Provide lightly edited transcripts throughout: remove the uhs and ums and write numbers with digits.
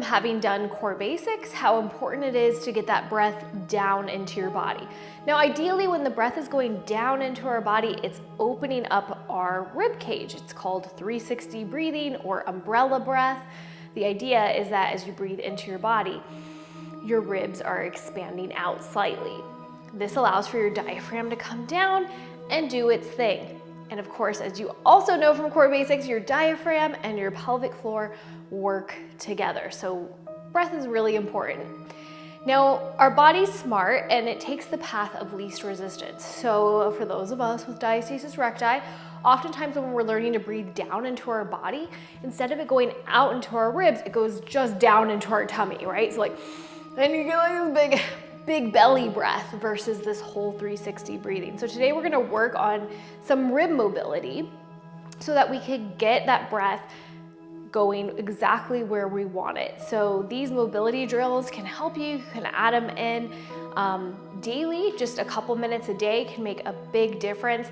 having done core basics how important it is to get that breath down into your body. Now, ideally, when the breath is going down into our body, it's opening up our rib cage. It's called 360 breathing or umbrella breath. The idea is that as you breathe into your body, your ribs are expanding out slightly. This allows for your diaphragm to come down and do its thing. And of course, as you also know from core basics, your diaphragm and your pelvic floor work together. So breath is really important. Now, our body's smart and it takes the path of least resistance. So for those of us with diastasis recti, oftentimes when we're learning to breathe down into our body, instead of it going out into our ribs, it goes just down into our tummy, right? So like, then you get like this big belly breath versus this whole 360 breathing. So today we're gonna work on some rib mobility so that we could get that breath going exactly where we want it. So these mobility drills can help you. You can add them in daily. Just a couple minutes a day can make a big difference.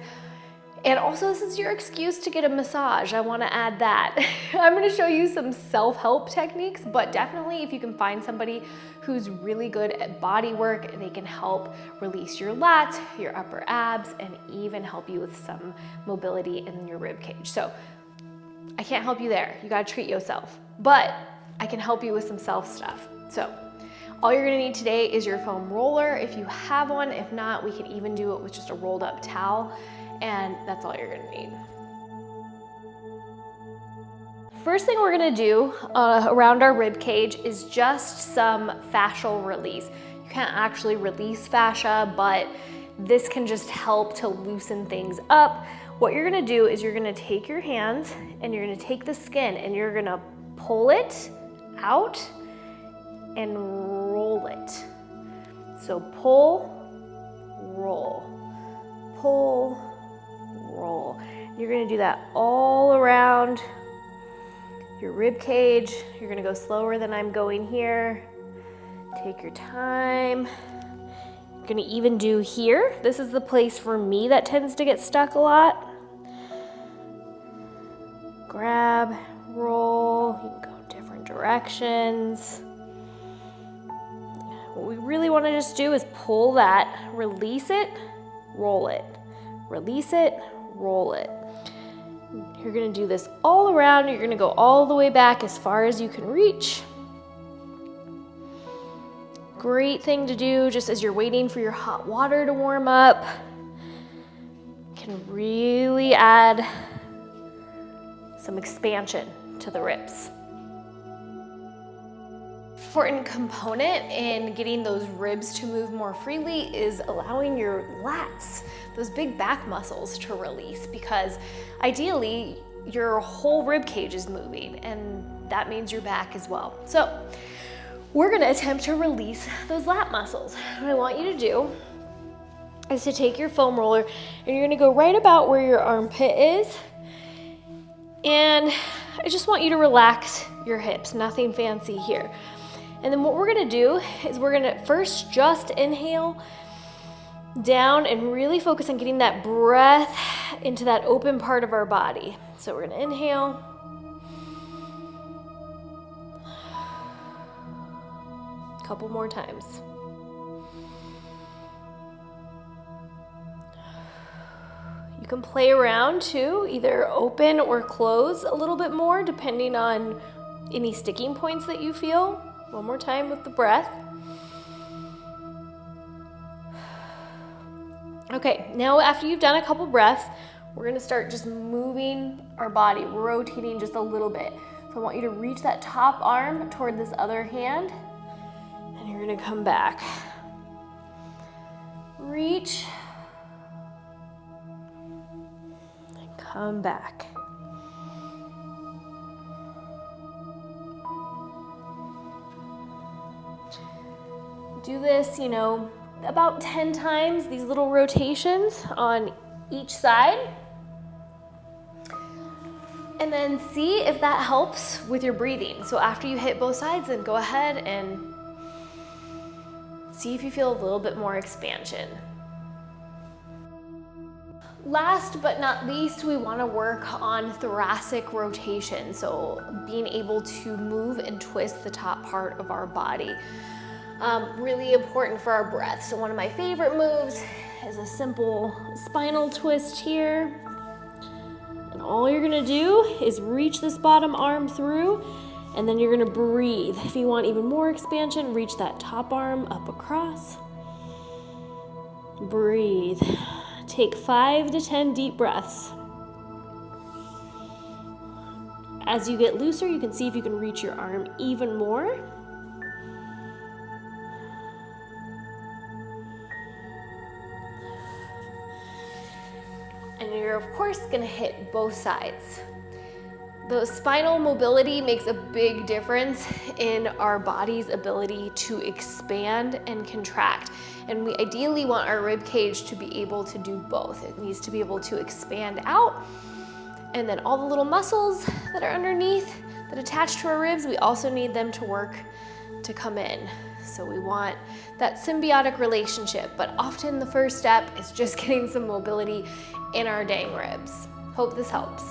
And also, this is your excuse to get a massage. I want to add that. I'm going to show you some self-help techniques, but definitely if you can find somebody who's really good at body work, they can help release your lats, your upper abs, and even help you with some mobility in your rib cage. So I can't help you there. You got to treat yourself, but I can help you with some self stuff. So all you're going to need today is your foam roller if you have one. If not, we can even do it with just a rolled up towel. And that's all you're gonna need. First thing we're gonna do around our rib cage is just some fascial release. You can't actually release fascia, but this can just help to loosen things up. What you're gonna do is you're gonna take your hands and you're gonna take the skin and you're gonna pull it out and roll it. So pull, roll, pull, roll. You're gonna do that all around your rib cage. You're gonna go slower than I'm going here. Take your time. You're gonna even do here. This is the place for me that tends to get stuck a lot. Grab, roll. You can go different directions. What we really wanna just do is pull that, release it, roll it. Release it, roll it. You're gonna do this all around. You're gonna go all the way back as far as you can reach. Great thing to do just as you're waiting for your hot water to warm up. Can really add some expansion to the ribs. Important component in getting those ribs to move more freely is allowing your lats, those big back muscles, to release, because ideally your whole rib cage is moving and that means your back as well. So we're gonna attempt to release those lat muscles. What I want you to do is to take your foam roller and you're gonna go right about where your armpit is, and I just want you to relax your hips, nothing fancy here. And then what we're gonna do is we're gonna first just inhale down and really focus on getting that breath into that open part of our body. So we're gonna inhale. A couple more times. You can play around too, either open or close a little bit more depending on any sticking points that you feel. One more time with the breath. Okay, now after you've done a couple breaths, we're gonna start just moving our body, rotating just a little bit. So I want you to reach that top arm toward this other hand, and you're gonna come back. Reach, and come back. Do this, about 10 times, these little rotations on each side. And then see if that helps with your breathing. So after you hit both sides, then go ahead and see if you feel a little bit more expansion. Last but not least, we want to work on thoracic rotation, so being able to move and twist the top part of our body. Really important for our breath. So one of my favorite moves is a simple spinal twist here. And all you're gonna do is reach this bottom arm through, and then you're gonna breathe. If you want even more expansion, reach that top arm up across. Breathe. Take 5 to 10 deep breaths. As you get looser, you can see if you can reach your arm even more. And you're of course gonna hit both sides. The spinal mobility makes a big difference in our body's ability to expand and contract. And we ideally want our rib cage to be able to do both. It needs to be able to expand out, and then all the little muscles that are underneath that attach to our ribs, we also need them to work to come in. So we want that symbiotic relationship, but often the first step is just getting some mobility in our dang ribs. Hope this helps.